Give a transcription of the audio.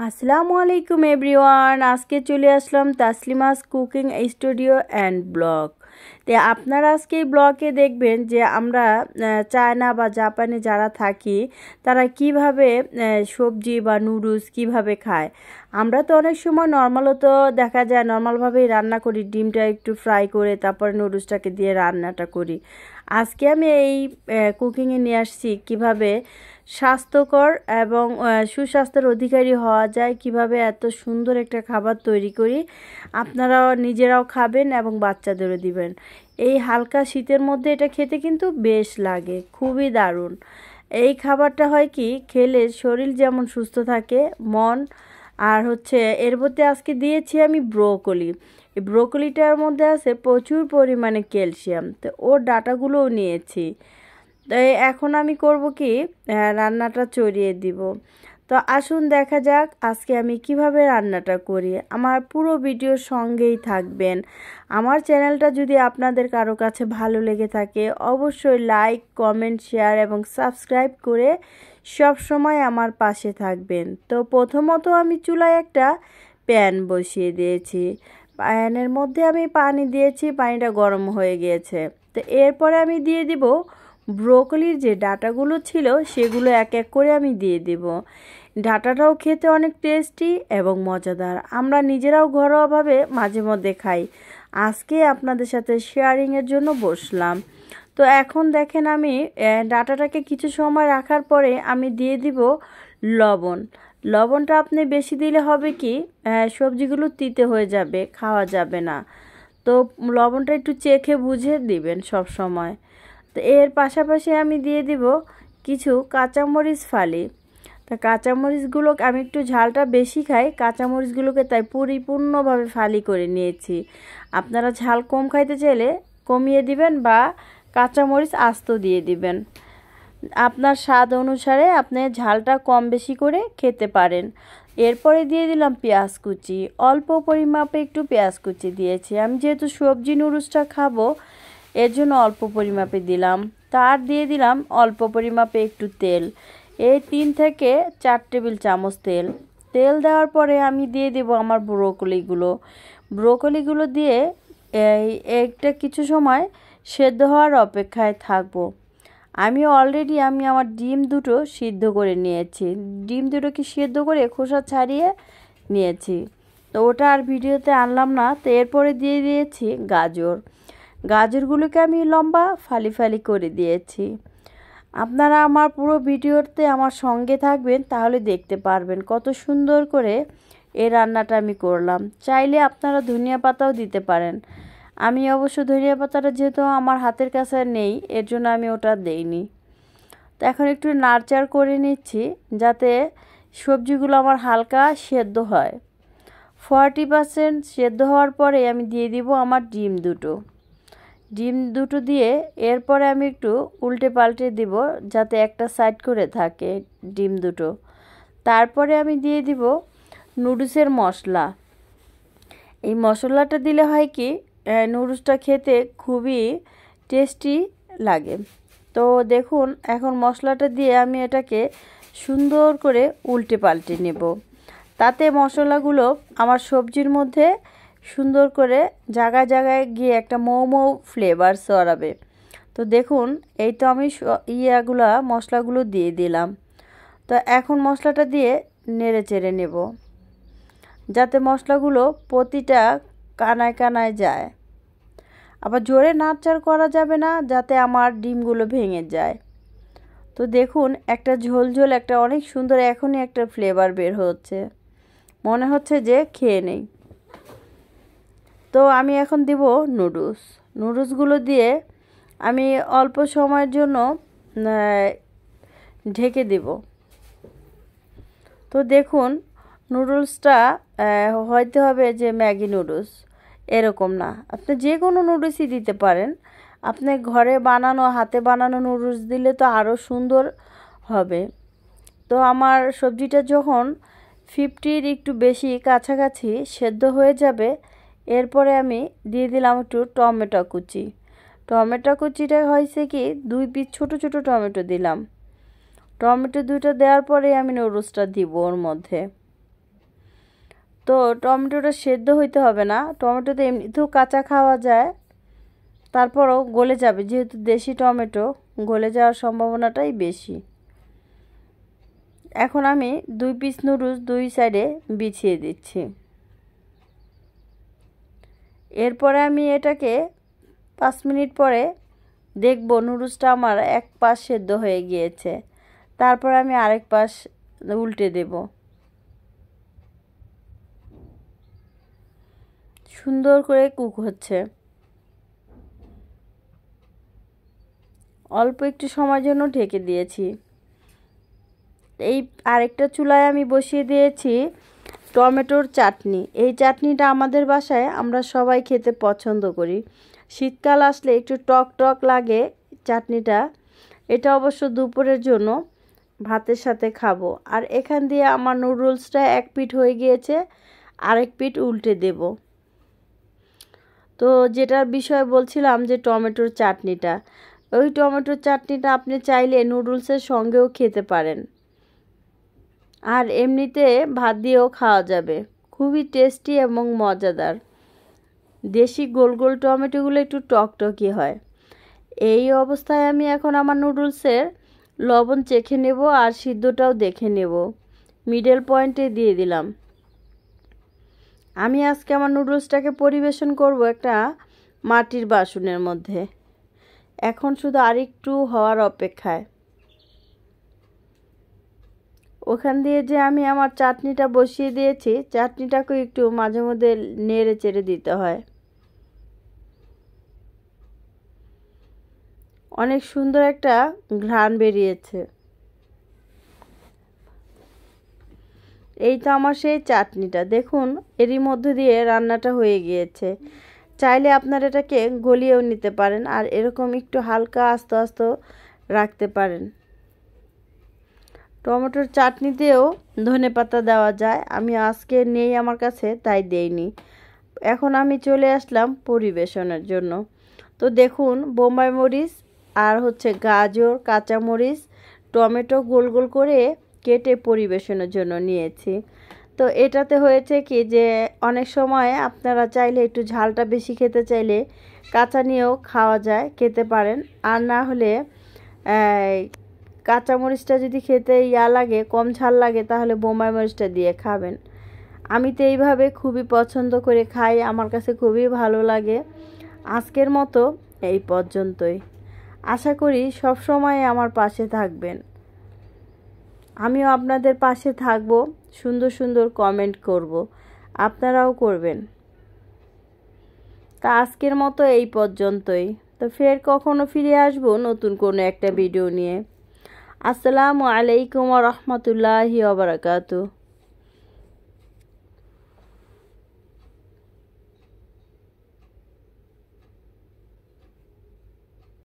আসসালামু আলাইকুম এভরিওয়ান। আজকে চলে আসলাম তাসলিমাস কুকিং স্টুডিও অ্যান্ড ব্লগ। তো আপনারা আজকে এই ব্লগে দেখবেন যে আমরা চায়না বা জাপানে যারা থাকি তারা কিভাবে সবজি বা নুডলস কিভাবে খায়। আমরা তো অনেক সময় নর্মালও দেখা যায় নর্মালভাবেই রান্না করি, ডিমটা একটু ফ্রাই করে তারপরে নুডলসটাকে দিয়ে রান্নাটা করি। আজকে আমি এই কুকিংয়ে নিয়ে আসছি কিভাবে স্বাস্থ্যকর এবং সুস্বাস্থ্যের অধিকারী হওয়া যায়, কিভাবে এত সুন্দর একটা খাবার তৈরি করি। আপনারাও নিজেরাও খাবেন এবং বাচ্চাদেরও দিবেন। এই হালকা শীতের মধ্যে এটা খেতে কিন্তু বেশ লাগে, খুবই দারুণ। এই খাবারটা হয় কি খেলে শরীর যেমন সুস্থ থাকে মন, আর এর মধ্যে আজকে দিয়েছি আমি ব্রোকলি। এই ব্রোকলিটার মধ্যে আছে প্রচুর পরিমাণে ক্যালসিয়াম, তো ওর ডাটাগুলোও নিয়েছি। তো এখন আমি করব কি রান্নাটা চড়িয়ে দিব। তো আসুন দেখা যাক আজকে আমি কিভাবে রান্নাটা করি। আমার পুরো ভিডিওর সঙ্গেই থাকবেন। আমার চ্যানেলটা যদি আপনাদের কারো কাছে ভালো লেগে থাকে অবশ্যই লাইক, কমেন্ট, শেয়ার এবং সাবস্ক্রাইব করে সব সময় আমার পাশে থাকবেন। তো প্রথমত আমি চুলায় একটা প্যান বসিয়ে দিয়েছি। প্যানের মধ্যে আমি পানি দিয়েছি, পানিটা গরম হয়ে গিয়েছে। তো এরপরে আমি দিয়ে দিব ব্রোকলির যে ডাটাগুলো ছিল সেগুলো এক এক করে আমি দিয়ে দেব। ডাটাটাও খেতে অনেক টেস্টি এবং মজাদার, আমরা নিজেরাও ঘরোয়াভাবে মাঝে মধ্যে খাই। আজকে আপনাদের সাথে শেয়ারিংয়ের জন্য বসলাম। তো এখন দেখেন আমি ডাটাটাকে কিছু সময় রাখার পরে আমি দিয়ে দিব লবণ। লবণটা আপনি বেশি দিলে হবে কি সবজিগুলো তিতে হয়ে যাবে, খাওয়া যাবে না। তো লবণটা একটু চেখে বুঝে দিবেন সব সময়। তো এর পাশাপাশি আমি দিয়ে দিব কিছু কাঁচামরিচ ফালি। তা কাঁচামরিচগুলো আমি একটু ঝালটা বেশি খাই, কাঁচামরিচগুলোকে তাই পরিপূর্ণভাবে ফালি করে নিয়েছি। আপনারা ঝাল কম খাইতে চাইলে কমিয়ে দিবেন বা কাঁচামরিচ আস্ত দিয়ে দিবেন। আপনার স্বাদ অনুসারে আপনি ঝালটা কম বেশি করে খেতে পারেন। এরপরে দিয়ে দিলাম পেঁয়াজ কুচি, অল্প পরিমাপে একটু পেঁয়াজ কুচি দিয়েছি। আমি যেহেতু সবজি নুডলসটা খাবো এর জন্য অল্প পরিমাপে দিলাম। তার দিয়ে দিলাম অল্প পরিমাপে একটু তেল, এই 3 থেকে 4 টেবিল চামচ তেল। তেল দেওয়ার পরে আমি দিয়ে দেব আমার ব্রোকলিগুলো দিয়ে একটা কিছু সময় সেদ্ধ হওয়ার অপেক্ষায় থাকবো। আমি অলরেডি আমার ডিম দুটো সিদ্ধ করে নিয়েছি। ডিম দুটোকে সিদ্ধ করে খোসা ছাড়িয়ে নিয়েছি। তো ওটা আর ভিডিওতে আনলাম না। তো এরপরে দিয়ে দিয়েছি গাজরগুলোকে আমি লম্বা ফালি ফালি করে দিয়েছি। আপনারা আমার পুরো ভিডিওতে আমার সঙ্গে থাকবেন, তাহলে দেখতে পারবেন কত সুন্দর করে এই রান্নাটা আমি করলাম। চাইলে আপনারা ধনিয়া পাতাও দিতে পারেন। আমি অবশ্য ধনিয়া পাতাটা যেহেতু আমার হাতের কাছে নেই এর জন্য আমি ওটা দেইনি। তো এখন একটু নাড়চাড় করে নিচ্ছি যাতে সবজিগুলো আমার হালকা সেদ্ধ হয়। 40% সেদ্ধ হওয়ার পরে আমি দিয়ে দিব আমার ডিম দুটো দিয়ে এরপরে আমি একটু উল্টে পাল্টে দিব যাতে একটা সাইড করে থাকে ডিম দুটো। তারপরে আমি দিয়ে দিব নুডলসের মশলা। এই মশলাটা দিলে হয় কি নুডলসটা খেতে খুবই টেস্টি লাগে। তো দেখুন এখন মশলাটা দিয়ে আমি এটাকে সুন্দর করে উল্টে পাল্টে নেব, তাতে মশলাগুলো আমার সবজির মধ্যে সুন্দর করে জায়গায় জায়গায় গিয়ে একটা মৌ ফ্লেভার ছড়াবে। তো দেখুন এই তো আমি মশলাগুলো দিয়ে দিলাম। তো এখন মশলাটা দিয়ে নেড়ে চেড়ে নেব যাতে মশলাগুলো প্রতিটা কানায় কানায় যায়। আবার জোরে নাড়চাড় করা যাবে না যাতে আমার ডিমগুলো ভেঙে যায়। তো দেখুন একটা ঝোল একটা অনেক সুন্দর এখনই একটা ফ্লেভার বের হচ্ছে, মনে হচ্ছে যে খেয়ে নেই। তো আমি এখন দিব নুডলসগুলো দিয়ে আমি অল্প সময়ের জন্য ঢেকে দেব। তো দেখুন নুডলসটা হইতে হবে যে ম্যাগি নুডলস এরকম না, আপনি যে কোনো নুডলসই দিতে পারেন। আপনি ঘরে বানানো হাতে বানানো নুডলস দিলে তো আরও সুন্দর হবে। তো আমার সবজিটা যখন 50-র একটু বেশি কাছাকাছি সেদ্ধ হয়ে যাবে এরপরে আমি দিয়ে দিলাম একটু টমেটো কুচিটা হয়েছে কি 2 পিস ছোট ছোট টমেটো দিলাম। টমেটো 2টা দেওয়ার পরে আমি নুডলসটা দিব ওর মধ্যে। তো টমেটোটা সেদ্ধ হইতে হবে না, টমেটো তো এমনিতেও কাঁচা খাওয়া যায়, তারপরও গলে যাবে, যেহেতু দেশি টমেটো গলে যাওয়ার সম্ভাবনাটাই বেশি। এখন আমি 2 পিস নুডলস 2 সাইডে বিছিয়ে দিচ্ছি। এরপরে আমি এটাকে 5 মিনিট পরে দেখব নুডলসটা আমার এক পাশ সেদ্ধ হয়ে গিয়েছে। তারপর আমি আরেক পাশ উল্টে দেব। সুন্দর করে কুক হচ্ছে। অল্প একটু সময়ের জন্য ঢেকে দিয়েছি। এই আরেকটা চুলায় আমি বসিয়ে দিয়েছি টমেটোর চাটনি। এই চাটনিটা আমাদের বাসায় আমরা সবাই খেতে পছন্দ করি। শীতকাল আসলে একটু টক টক লাগে চাটনিটা। এটা অবশ্য দুপুরের জন্য ভাতের সাথে খাবো। আর এখান দিয়ে আমার নুডলসটা এক পিঠ হয়ে গিয়েছে, আরেক পিঠ উল্টে দেব। তো যেটার বিষয় বলছিলাম যে টমেটোর চাটনিটা, ওই টমেটোর চাটনিটা আপনি চাইলে নুডলসের সঙ্গেও খেতে পারেন, আর এমনিতে ভাত দিয়েও খাওয়া যাবে। খুবই টেস্টি এবং মজাদার। দেশি গোল গোল টমেটোগুলো একটু টকটকি হয়। এই অবস্থায় আমি এখন আমার নুডলসের লবণ চেখে নেব আর সিদ্ধটাও দেখে নেব। মিডল পয়েন্টে দিয়ে দিলাম। আমি আজকে আমার নুডলসটাকে পরিবেশন করব একটা মাটির বাসনের মধ্যে। এখন শুধু আরেকটু হওয়ার অপেক্ষায়। ওখান দিয়ে যে আমি আমার চাটনিটা বসিয়ে দিয়েছি, চাটনিটাকে একটু মাঝে মধ্যে নেড়ে চেড়ে দিতে হয়। অনেক সুন্দর একটা ঘ্রাণ বেরিয়েছে। এই তো আমার সেই চাটনিটা, দেখুন এরই মধ্যে দিয়ে রান্নাটা হয়ে গিয়েছে। চাইলে আপনারা এটাকে গলিয়েও নিতে পারেন, আর এরকম একটু হালকা আস্তে আস্তে রাখতে পারেন। টমেটোর চাটনিতেও ধনেপাতা দেওয়া যায়, আমি আজকে নেই আমার কাছে তাই দেইনি। এখন আমি চলে আসলাম পরিবেশনের জন্য। তো দেখুন বোম্বাই মরিচ আর গাজর, কাঁচামরিচ, টমেটো গোল গোল করে কেটে পরিবেশনের জন্য নিয়েছি। তো এটাতে হয়েছে কি যে অনেক সময় আপনারা চাইলে একটু ঝালটা বেশি খেতে চাইলে কাঁচা নিয়েও খাওয়া যায়, খেতে পারেন। আর না হলে কাঁচামরিচটা যদি খেতে লাগে, কম ঝাল লাগে, তাহলে বোম্বাই মরিচটা দিয়ে খাবেন। আমি তো এইভাবে খুবই পছন্দ করে খাই, আমার কাছে খুবই ভালো লাগে। আজকের মতো এই পর্যন্তই। আশা করি সব সময় আমার পাশে থাকবেন। আমিও আপনাদের পাশে থাকব, সুন্দর সুন্দর কমেন্ট করব, আপনারাও করবেন। তা আজকের মতো এই পর্যন্তই। তো ফের কখনো ফিরে আসব নতুন কোনো একটা ভিডিও নিয়ে। আসসালামু আলাইকুম ওয়া রাহমাতুল্লাহি ওয়া বারাকাতুহু।